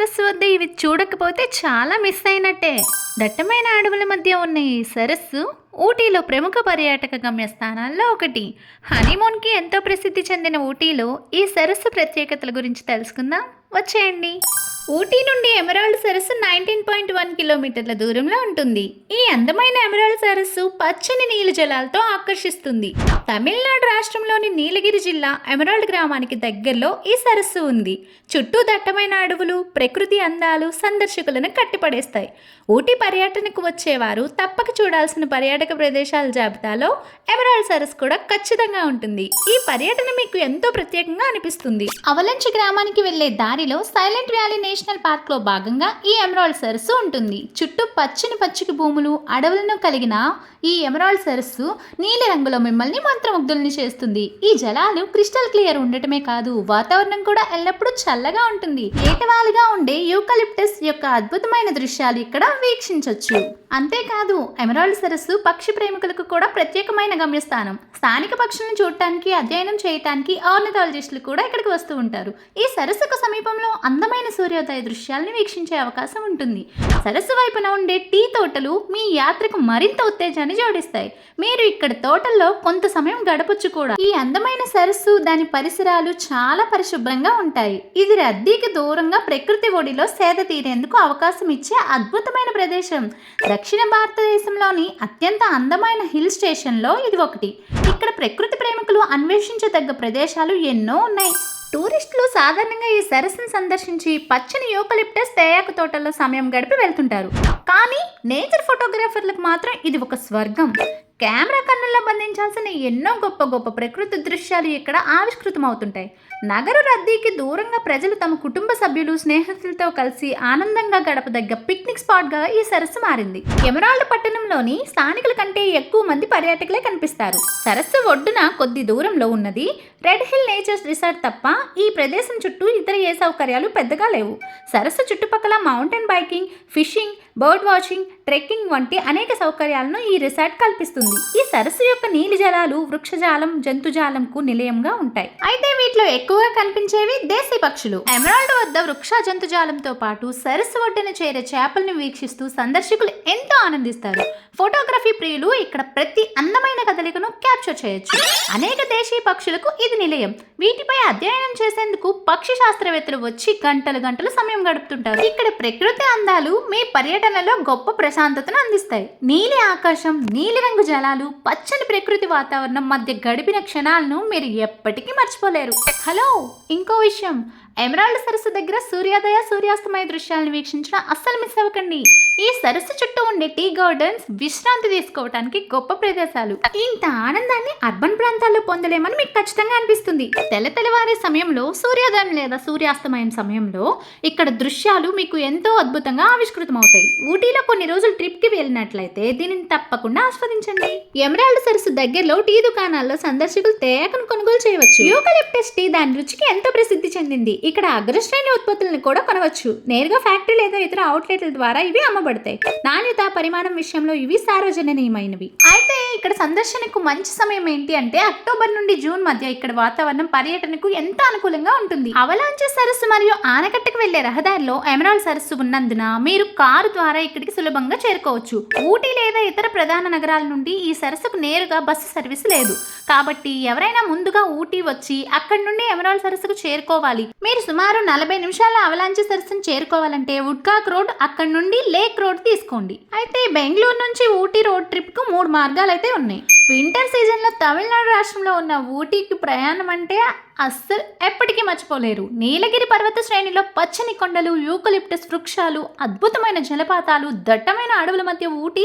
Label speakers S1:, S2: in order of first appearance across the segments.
S1: సరస్సు వద్ద ఇవి చూడకపోతే చాలా మిస్ అయినట్టే. దట్టమైన అడవుల మధ్య ఉన్న ఈ సరస్సు ఊటీలో ప్రముఖ పర్యాటక గమ్యస్థానాల్లో ఒకటి. హనీమూన్కి ఎంతో ప్రసిద్ధి చెందిన ఊటీలో ఈ సరస్సు ప్రత్యేకతల గురించి తెలుసుకుందాం. వచ్చేయండి. ఊటీ నుండి ఎమరాల్డ్ సరస్సు 19.1 కిలోమీటర్ల దూరంలో ఉంటుంది. ఈ అందమైన ఎమరాల్డ్ సరస్సు పచ్చని నీలి జలాలతో ఆకర్షిస్తుంది. తమిళనాడు రాష్ట్రంలోని నీలగిరి జిల్లా ఎమరాల్డ్ గ్రామానికి దగ్గరలో ఈ సరస్సు ఉంది. చుట్టూ దట్టమైన అడవులు, ప్రకృతి అందాలు సందర్శకులను కట్టిపడేస్తాయి. ఊటీ పర్యటనకు వచ్చేవారు తప్పక చూడాల్సిన పర్యాటక ప్రదేశాల జాబితాలో ఎమరాల్డ్ సరస్సు కూడా ఖచ్చితంగా ఉంటుంది. ఈ పర్యటన మీకు ఎంతో ప్రత్యేకంగా అనిపిస్తుంది. అవలంచి గ్రామానికి వెళ్లే దారిలో సైలెంట్ వ్యాలీ నేషనల్ పార్క్ లో భాగంగా ఈ ఎమరాల్డ్ సరస్సు ఉంటుంది. చుట్టూ పచ్చిక భూములు, అడవులను కలిగిన ఈ ఎమరాల్డ్ సరస్సు నీలి రంగులో మిమ్మల్ని మంత్రముగ్ధుల్ని చేస్తుంది. ఈ జలాలు క్రిస్టల్ క్లియర్ ఉండటమే కాదు, వాతావరణం కూడా ఎల్లప్పుడూ చల్లగా ఉంటుంది. ఏటవాలుగా ఉండే యూకలిప్టస్ యొక్క అద్భుతమైన దృశ్యాలు ఇక్కడ వీక్షించవచ్చు. అంతేకాదు ఎమరాల్డ్ సరస్సు పక్షి ప్రేమికులకు కూడా ప్రత్యేకమైన గమ్యస్థానం. స్థానిక పక్షులను చూడటానికి, అధ్యయనం చేయటానికి ఆర్నిథాలజిస్టులు కూడా ఇక్కడికి వస్తూ ఉంటారు. ఈ సరస్సుకు సమీపంలో అందమైన సూర్యోదయ దృశ్యాలను వీక్షించే అవకాశం ఉంటుంది. సరస్సు వైపున ఉండే టీ తోటలు మీ యాత్రకు మరింత ఉత్తేజాన్ని జోడిస్తాయి. మీరు ఇక్కడ తోటల్లో కొంత సమయం గడపొచ్చు కూడా. ఈ అందమైన సరస్సు, దాని పరిసరాలు చాలా పరిశుభ్రంగా ఉంటాయి. ఇది రద్దీకి దూరంగా ప్రకృతి ఒడిలో సేద తీరేందుకు అవకాశం ఇచ్చే అద్భుతమైన ప్రదేశం. దక్షిణ భారతదేశంలోని అత్యంత అందమైన హిల్ స్టేషన్లో ఇది ఒకటి. ఇక్కడ ప్రకృతి ప్రేమికులు అన్వేషించదగ్గ ప్రదేశాలు ఎన్నో ఉన్నాయి. టూరిస్టులు సాధారణంగా ఈ సరస్సును సందర్శించి పచ్చని యూకలిప్టస్ తేయాకు తోటల్లో సమయం గడిపి వెళ్తుంటారు. కానీ నేచర్ ఫోటోగ్రాఫర్లకు మాత్రం ఇది ఒక స్వర్గం. కెమెరా కన్నుల్లో బంధించాల్సిన ఎన్నో గొప్ప గొప్ప ప్రకృతి దృశ్యాలు ఇక్కడ ఆవిష్కృతమవుతుంటాయి. నగర రద్దీకి దూరంగా ప్రజలు తమ కుటుంబ సభ్యులు, స్నేహితులతో కలిసి ఆనందంగా గడపదగ్గ పిక్నిక్ స్పాట్గా ఈ సరస్సు మారింది. ఎమరాల్డ్ పట్టణంలోని స్థానికుల కంటే ఎక్కువ మంది పర్యాటకులే కనిపిస్తారు. సరస్సు ఒడ్డున కొద్ది దూరంలో ఉన్నది రెడ్ హిల్ నేచర్ రిసార్ట్ తప్ప ఈ ప్రదేశం చుట్టూ ఇతర ఏ సౌకర్యాలు పెద్దగా లేవు. సరస్సు చుట్టుపక్కల mountain biking, fishing, bird watching, trekking వంటి అనేక సౌకర్యాలను ఈ రిసార్ట్ కల్పిస్తుంది. ఈ సరస్సు యొక్క నీలి జలాలు వృక్షజాలం, జంతుజాలంకు నిలయంగా ఉంటాయి. అయితే వీటిలో ఎక్కువగా కనిపించేవి దేశీ పక్షులు. ఎమరాల్డ్ వద్ద వృక్ష జంతుజాలంతో పాటు సరస్సు ఒడ్డున చేరే చేపలను వీక్షిస్తూ సందర్శకులు ఎంతో ఆనందిస్తారు. ఫోటోగ్రఫీ ప్రియులు ఇక్కడ ప్రతి అందమైన కదలికను క్యాప్చర్ చేయొచ్చు. అనేక దేశీ పక్షులకు ఇది నిలయం. వీటిపై అధ్యయనం చేసేందుకు పక్షి శాస్త్రవేత్తలు వచ్చి గంటలు గంటలు సమయం గడుపుతుంటారు. ఇక్కడ ప్రకృతి అందాలు మీ పర్యటనలో గొప్ప ప్రశాంతతను అందిస్తాయి. నీలి ఆకాశం, నీలిరంగు జలాలు, పచ్చని ప్రకృతి వాతావరణం మధ్య గడిపిన క్షణాలను మీరు ఎప్పటికీ మర్చిపోలేరు. హలో, ఇంకో విషయం, ఎమరాల్డ్ సరస్సు దగ్గర సూర్యోదయ, సూర్యాస్తమయ దృశ్యాలను వీక్షించడం అస్సలు మిస్ అవ్వకండి. ఈ సరస్సు చుట్టూ ఉండే టీ గార్డెన్స్ విశ్రాంతి తీసుకోవడానికి గొప్ప ప్రదేశాలు. ఇంత ఆనందాన్ని అర్బన్ ప్రాంతాల్లో పొందలేమని మీకు ఖచ్చితంగా అనిపిస్తుంది. తెల్లవారే సమయంలో సూర్యోదయం లేదా సూర్యాస్తమయం సమయంలో ఇక్కడ దృశ్యాలు మీకు ఎంతో అద్భుతంగా ఆవిష్కృతమవుతాయి. ఊటీలో కొన్ని రోజులు ట్రిప్ కి వెళ్ళినట్లయితే దీనిని తప్పకుండా ఆస్వాదించండి. ఎమరాల్డ్ సరస్సు దగ్గరలో టీ దుకాణాల్లో సందర్శకులు తేయాకును కొనుగోలు చేయవచ్చు. యూకలిప్టస్ టీ దాని రుచికి ఎంతో ప్రసిద్ధి చెందింది. ఇక్కడ అగ్రశ్రేణి ఉత్పత్తులను కూడా కొనవచ్చు. నేరుగా ఫ్యాక్టరీ లేదా ఇతర అవుట్లెట్ల ద్వారా ఇవి అమ్మబడతాయి. నాణ్యత, పరిమాణం విషయంలో ఇవి సార్వజనీయమైనవి. అయితే ఇక్కడ సందర్శనకు మంచి సమయం ఏంటి అంటే అక్టోబర్ నుండి జూన్ మధ్య ఇక్కడ వాతావరణం పర్యటనకు ఎంతో అనుకూలంగా ఉంటుంది. అవలాంచే సరస్సు మరియు ఆనకట్టకు వెళ్లే రహదారిలో ఎమరాల్డ్ సరస్సు ఉన్నందున మీరు కారు ద్వారా ఇక్కడికి సులభంగా చేరుకోవచ్చు. ఊటీ లేదా ఇతర ప్రధాన నగరాల నుండి ఈ సరస్సుకు నేరుగా బస్సు సర్వీస్ లేదు. కాబట్టి ఎవరైనా ముందుగా ఊటీ వచ్చి అక్కడి నుండి ఎమరాల్డ్ సరస్సుకు చేరుకోవాలి. మీరు సుమారు 40 నిమిషాల అవలాంచే సరస్సును చేరుకోవాలంటే వుడ్కాక్ రోడ్, అక్కడి నుండి లేక్ రోడ్ తీసుకోండి. అయితే బెంగళూరు నుంచి ఊటీ రోడ్ ట్రిప్ కు 3 మార్గాలు అయితే ఉన్నాయి. వింటర్ సీజన్ లో తమిళనాడు రాష్ట్రంలో ఉన్న ఊటీకి ప్రయాణం అంటే అస్సలు ఎప్పటికీ మర్చిపోలేరు. నీలగిరి పర్వత శ్రేణిలో పచ్చని కొండలు, యూకలిప్టస్ వృక్షాలు, అద్భుతమైన జలపాతాలు, దట్టమైన అడవుల మధ్య ఊటీ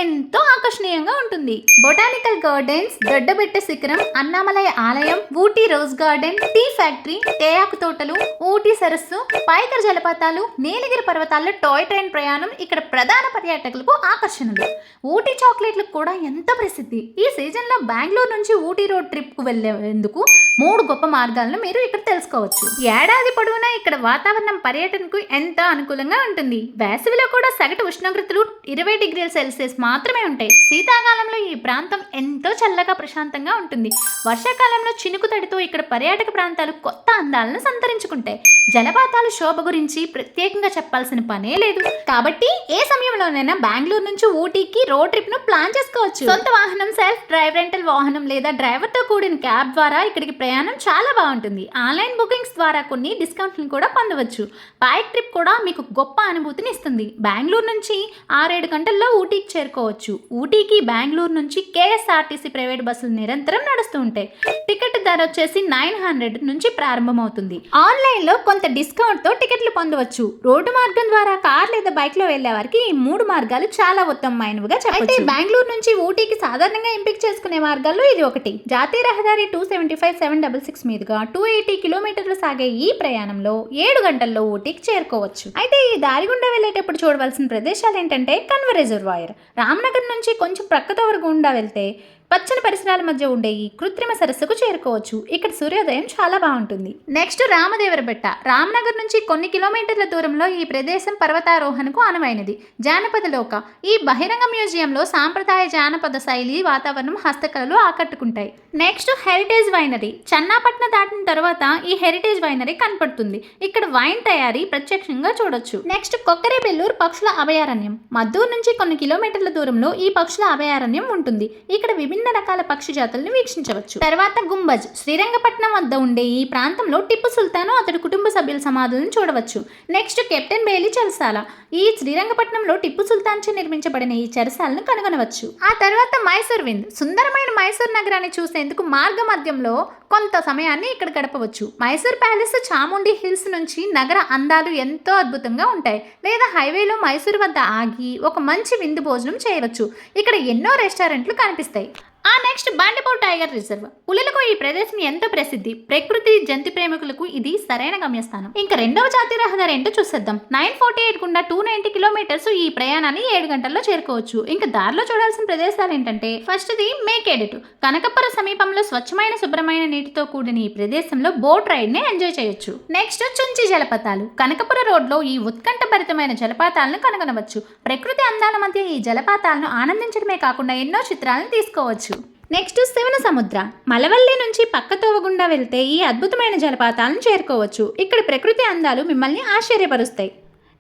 S1: ఎంతో ఆకర్షణీయంగా ఉంటుంది. బొటానికల్ గార్డెన్స్, దొడ్డబెట్ట శిఖరం, అన్నామలై ఆలయం, Ooty rose garden, tea factory, తేయాకు తోటలు, ఊటీ సరస్సు, పైకర్ జలపాతాలు, నీలగిరి పర్వతాల్లో టాయ్ ట్రైన్ ప్రయాణం ఇక్కడ ప్రధాన పర్యాటకులకు ఆకర్షణలు. ఊటీ చాక్లెట్లకు కూడా ఎంతో ప్రసిద్ధి. ఈ సీజన్లో బెంగళూరు నుంచి ఊటీ రోడ్ ట్రిప్ కు వెళ్లేందుకు 3 గొప్ప గొప్ప మార్గాలను మీరు ఇక్కడ తెలుసుకోవచ్చు. ఏడాది పొడవునా ఇక్కడ వాతావరణం పర్యటనకు ఎంతో అనుకూలంగా ఉంటుంది. వేసవిలో కూడా సగటు ఉష్ణోగ్రతలు 20 డిగ్రీల సెల్సియస్ మాత్రమే ఉంటాయి. శీతాకాలంలో ఈ ప్రాంతం ఎంతో చల్లగా ప్రశాంతంగా ఉంటుంది. వర్షాకాలంలో చినుకు తడితో ఇక్కడ పర్యాటక ప్రాంతాలు కొత్త అందాలను సంతరించుకుంటాయి. జలపాతాల శోభ గురించి ప్రత్యేకంగా చెప్పాల్సిన పనే లేదు. కాబట్టి ఏ సమయంలోనైనా బెంగళూరు నుంచి ఊటీకి రోడ్ ట్రిప్ ను ప్లాన్ చేసుకోవచ్చు. సొంత వాహనం, సెల్ఫ్ డ్రైవ్ రెంటల్ వాహనం లేదా డ్రైవర్ తో కూడిన క్యాబ్ ద్వారా ఇక్కడికి ప్రయాణం చాలా బాగుంటుంది. ఆన్లైన్ బుకింగ్స్ ద్వారా కొన్ని డిస్కౌంట్లను కూడా పొందవచ్చు. బైక్ ట్రిప్ కూడా మీకు గొప్ప అనుభూతిని ఇస్తుంది. బెంగళూరు నుంచి 6-7 గంటల్లో ఊటీకి చేరుకోవచ్చు. ఊటీకి బెంగళూరు నుంచి కేఎస్ఆర్టీసీ ప్రైవేట్ బస్సులు నిరంతరం నడుస్తూ ఉంటాయి. టికెట్ ధర వచ్చేసి 900 నుంచి ప్రారంభమవుతుంది. ఆన్లైన్ లో కొంత డిస్కౌంట్ తో టికెట్లు పొందవచ్చు. రోడ్డు మార్గం ద్వారా కార్ లేదా బైక్ లో వెళ్లే వారికి ఈ 3 మార్గాలు చాలా ఉత్తమమైనవిగా చెప్పవచ్చు. అయితే బెంగళూరు నుంచి ఊటీకి సాధారణంగా ఎంపిక చేసుకునే మార్గాల్లో ఇది ఒకటి. జాతీయ రహదారి 275/766 మీదుగా 280 కిలోమీటర్లు సాగే ఈ ప్రయాణంలో 7 గంటల్లో ఊటీకి చేరుకోవచ్చు. అయితే ఈ దారి గుండా వెళ్లేటప్పుడు చూడవలసిన ప్రదేశాలు ఏంటంటే కన్వ రిజర్వాయర్. రామ్నగర్ నుంచి కొంచెం ప్రక్కతో గుండా వెళ్తే పచ్చని పరిసరాల మధ్య ఉండే ఈ కృత్రిమ సరస్సుకు చేరుకోవచ్చు. ఇక్కడ సూర్యోదయం చాలా బాగుంటుంది. నెక్స్ట్ రామదేవర బెట్ట. రామ్నగర్ నుంచి కొన్ని కిలోమీటర్ల దూరంలో ఈ ప్రదేశం పర్వతారోహణకు అనువైనది. జానపద లోక. ఈ బహిరంగ మ్యూజియంలో సాంప్రదాయ జానపద శైలి, వాతావరణం, హస్తకళలు ఆకట్టుకుంటాయి. Next heritage winery. చన్నాపట్న దాటిన తర్వాత ఈ హెరిటేజ్ వైనరీ కనపడుతుంది. ఇక్కడ వైన్ తయారీ ప్రత్యక్షంగా చూడొచ్చు. నెక్స్ట్ కొక్కరేబెల్లూరు పక్షుల అభయారణ్యం. మద్దూరు నుంచి కొన్ని కిలోమీటర్ల దూరంలో ఈ పక్షుల అభయారణ్యం ఉంటుంది. ఇక్కడ విభిన్న రకాల పక్షి జాతులను వీక్షించవచ్చు. తర్వాత గుంబజ్. శ్రీరంగపట్నం వద్ద ఉండే ఈ ప్రాంతంలో టిప్పు సుల్తాను అతడి కుటుంబ సభ్యుల సమాధులను చూడవచ్చు. నెక్స్ట్ కెప్టెన్ బేలీ చెరసాల. ఈ శ్రీరంగపట్నంలో టిప్పు సుల్తాన్ చే నిర్మించబడిన ఈ చెరసాలను కనుగొనవచ్చు. ఆ తర్వాత మైసూర్ వింద్. సుందరమైన మైసూర్ నగరాన్ని చూసేందుకు మార్గ మధ్యంలో కొంత సమయాన్ని ఇక్కడ గడపవచ్చు. మైసూర్ ప్యాలెస్, చాముండి హిల్స్ నుంచి నగర అందాలు ఎంతో అద్భుతంగా ఉంటాయి. లేదా హైవేలో మైసూర్ వద్ద ఆగి ఒక మంచి విందు భోజనం చేయవచ్చు. ఇక్కడ ఎన్నో రెస్టారెంట్లు కనిపిస్తాయి. Next Bandipur tiger reserve. పులులకు ఈ ప్రదేశం ఎంతో ప్రసిద్ధి. ప్రకృతి, జంతు ప్రేమికులకు ఇది సరైన గమ్యస్థానం. ఇంకా రెండవ జాతీయ రహదారి ఏంటో చూసేద్దాం. 948 గుండా 290 కిలోమీటర్స్. ఈ ప్రయాణాన్ని 7 గంటల్లో చేరుకోవచ్చు. ఇంకా దారిలో చూడాల్సిన ప్రదేశాలు ఏంటంటే ఫస్ట్ది మేకేడెటు. కనకపుర సమీపంలో స్వచ్ఛమైన శుభ్రమైన నీటితో కూడిన ఈ ప్రదేశంలో బోట్ రైడ్ ని ఎంజాయ్ చేయొచ్చు. నెక్స్ట్ చుంచి జలపాతాలు. కనకపుర రోడ్ లో ఈ ఉత్కంఠభరితమైన జలపాతాలను కనుగొనవచ్చు. ప్రకృతి అందాల మధ్య ఈ జలపాతాలను ఆనందించడమే కాకుండా ఎన్నో చిత్రాలను తీసుకోవచ్చు. నెక్స్ట్ శివన సముద్ర. మలవల్లి నుంచి పక్కతోవ గుండా వెళ్తే ఈ అద్భుతమైన జలపాతాలను చేరుకోవచ్చు. ఇక్కడ ప్రకృతి అందాలు మిమ్మల్ని ఆశ్చర్యపరుస్తాయి.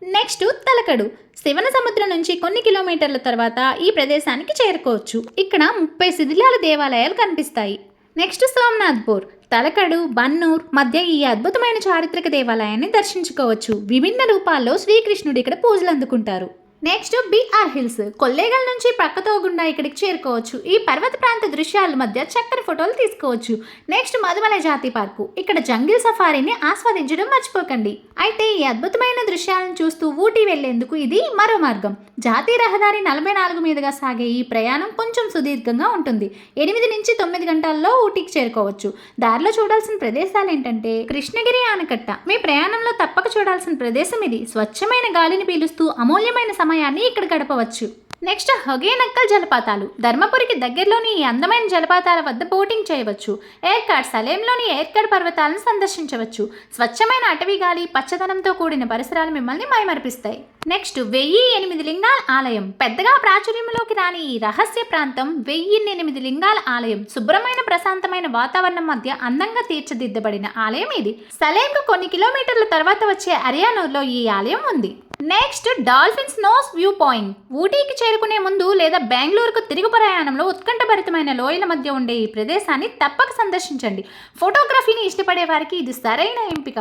S1: నెక్స్ట్ తలకడు. శివన సముద్రం నుంచి కొన్ని కిలోమీటర్ల తర్వాత ఈ ప్రదేశానికి చేరుకోవచ్చు. ఇక్కడ 30 శిథిలాల దేవాలయాలు కనిపిస్తాయి. నెక్స్ట్ సోమనాథ్పూర్. తలకడు, బన్నూర్ మధ్య ఈ అద్భుతమైన చారిత్రక దేవాలయాన్ని దర్శించుకోవచ్చు. విభిన్న రూపాల్లో శ్రీకృష్ణుడు ఇక్కడ పూజలు అందుకుంటారు. Next BR hills. కొల్లేగల్ నుంచి పక్కతో గుండా ఇక్కడికి చేరుకోవచ్చు. ఈ పర్వత ప్రాంత దృశ్యాల మధ్య చక్కని ఫోటోలు తీసుకోవచ్చు. నెక్స్ట్ మధుమలై జాతీయ పార్కు. ఇక్కడ జంగిల్ సఫారీని ఆస్వాదించడం మర్చిపోకండి. అయితే ఈ అద్భుతమైన దృశ్యాలను చూస్తూ ఊటీ వెళ్లేందుకు ఇది మరో మార్గం. జాతీయ రహదారి 44 మీదుగా సాగే ఈ ప్రయాణం కొంచెం సుదీర్ఘంగా ఉంటుంది. 8 నుంచి 9 గంటల్లో ఊటీకి చేరుకోవచ్చు. దారిలో చూడాల్సిన ప్రదేశాలు ఏంటంటే కృష్ణగిరి ఆనకట్ట. మీ ప్రయాణంలో తప్పక చూడాల్సిన ప్రదేశం ఇది. స్వచ్ఛమైన గాలిని పీలుస్తూ అమూల్యమైన సమయాన్ని ఇక్కడ గడపవచ్చు. నెక్స్ట్ హొగేనక్కల్ జలపాతాలు. ధర్మపురికి దగ్గరలోని ఈ అందమైన జలపాతాల వద్ద బోటింగ్ చేయవచ్చు. ఏర్కాడ్. సలేంలోని ఏర్కాడ్ పర్వతాలను సందర్శించవచ్చు. స్వచ్ఛమైన అటవీ గాలి, పచ్చదనంతో కూడిన పరిసరాలు మిమ్మల్ని మైమరిపిస్తాయి. నెక్స్ట్ 1008 లింగాల ఆలయం. పెద్దగా ప్రాచుర్యంలోకి రాని ఈ రహస్య ప్రాంతం 1008 లింగాల ఆలయం. శుభ్రమైన ప్రశాంతమైన వాతావరణం మధ్య అందంగా తీర్చిదిద్దబడిన ఆలయం ఇది. సలేంకు కొన్ని కిలోమీటర్ల తర్వాత వచ్చే అరియానూర్లో ఈ ఆలయం ఉంది. Next dolphin's nose view point. ఊటీకి చేరుకునే ముందు లేదా బెంగళూరుకు తిరుగు ప్రయాణంలో ఉత్కంఠభరితమైన లోయల మధ్య ఉండే ఈ ప్రదేశాన్ని తప్పక సందర్శించండి. ఫోటోగ్రఫీని ఇష్టపడే వారికి ఇది సరైన ఎంపిక.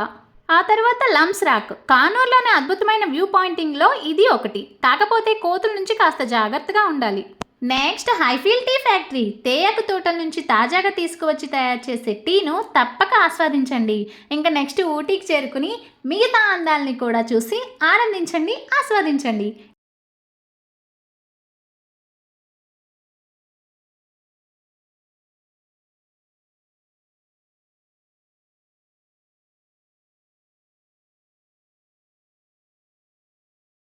S1: ఆ తర్వాత లంప్స్ రాక్. కానూరులోని అద్భుతమైన వ్యూ పాయింటింగ్లో ఇది ఒకటి. కాకపోతే కోతుల నుంచి కాస్త జాగ్రత్తగా ఉండాలి. Next Highfield tea factory. తేయాకు తోటల నుంచి తాజాగా తీసుకువచ్చి తయారు చేసే టీను తప్పక ఆస్వాదించండి. ఇంకా నెక్స్ట్ ఊటీకి చేరుకుని మిగతా అందాలని కూడా చూసి ఆనందించండి, ఆస్వాదించండి.